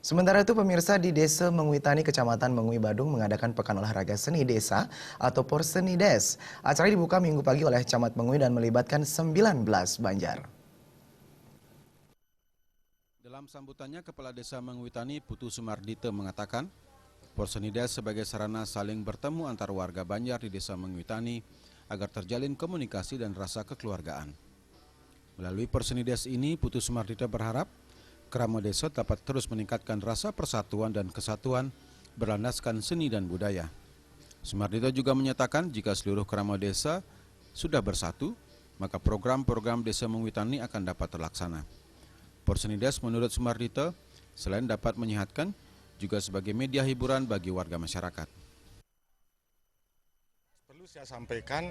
Sementara itu pemirsa di Desa Menguitani, Kecamatan Mengui, Badung mengadakan Pekan Olahraga Seni Desa atau Porsenides. Acara dibuka Minggu pagi oleh Camat Mengui dan melibatkan 19 Banjar. Dalam sambutannya, Kepala Desa Menguitani Putu Sumardite mengatakan, Porsenides sebagai sarana saling bertemu antar warga Banjar di Desa Menguitani agar terjalin komunikasi dan rasa kekeluargaan. Melalui Porsenides ini, Putu Sumardite berharap Krama Desa dapat terus meningkatkan rasa persatuan dan kesatuan berlandaskan seni dan budaya. Sumardite juga menyatakan jika seluruh Krama Desa sudah bersatu, maka program-program Desa Menguitani akan dapat terlaksana. Porsenides menurut Sumardite selain dapat menyehatkan, juga sebagai media hiburan bagi warga masyarakat. Perlu saya sampaikan,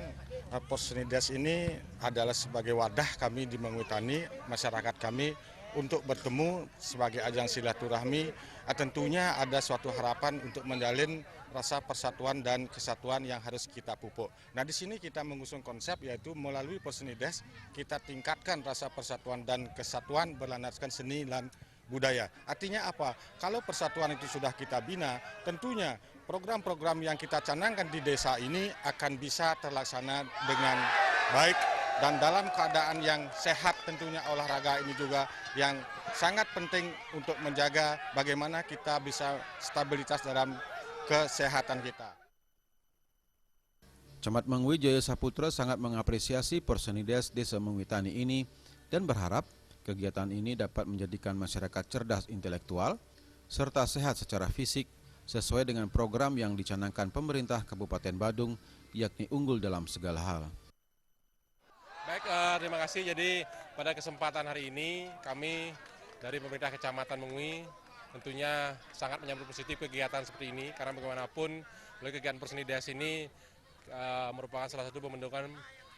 Porsenides ini adalah sebagai wadah kami di Menguitani, masyarakat kami untuk bertemu sebagai ajang silaturahmi. Tentunya ada suatu harapan untuk menjalin rasa persatuan dan kesatuan yang harus kita pupuk. Nah, di sini kita mengusung konsep yaitu melalui Porsenides kita tingkatkan rasa persatuan dan kesatuan berlandaskan seni dan budaya. Artinya apa? Kalau persatuan itu sudah kita bina, tentunya program-program yang kita canangkan di desa ini akan bisa terlaksana dengan baik dan dalam keadaan yang sehat. Tentunya olahraga ini juga yang sangat penting untuk menjaga bagaimana kita bisa stabilitas dalam kesehatan kita. Camat Mengui Jaya Saputra sangat mengapresiasi Porsenides Desa Menguitani ini dan berharap kegiatan ini dapat menjadikan masyarakat cerdas intelektual serta sehat secara fisik sesuai dengan program yang dicanangkan pemerintah Kabupaten Badung, yakni unggul dalam segala hal. Baik, terima kasih. Jadi pada kesempatan hari ini kami dari pemerintah Kecamatan Mengui tentunya sangat menyambut positif kegiatan seperti ini karena bagaimanapun melalui kegiatan Porsenides ini merupakan salah satu pembentukan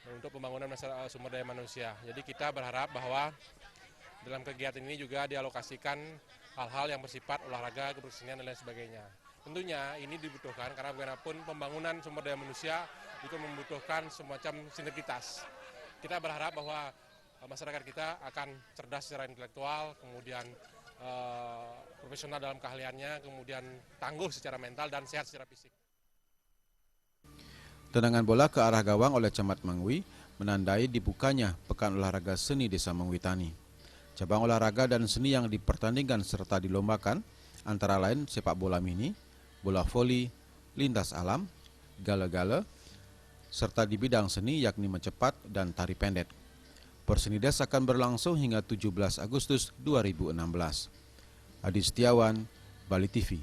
untuk pembangunan sumber daya manusia. Jadi kita berharap bahwa dalam kegiatan ini juga dialokasikan hal-hal yang bersifat olahraga, kebersihan dan lain sebagainya. Tentunya ini dibutuhkan karena bagaimanapun pembangunan sumber daya manusia itu membutuhkan semacam sinergitas. Kita berharap bahwa masyarakat kita akan cerdas secara intelektual, kemudian profesional dalam keahliannya, kemudian tangguh secara mental dan sehat secara fisik. Tendangan bola ke arah gawang oleh Camat Mengui menandai dibukanya Pekan Olahraga Seni Desa Menguitani. Cabang olahraga dan seni yang dipertandingkan serta dilombakan antara lain sepak bola mini, bola voli, lintas alam, gala-gala, serta di bidang seni yakni mencepat dan tari pendek. Porsenides akan berlangsung hingga 17 Agustus 2016. Adi Setiawan, Bali TV.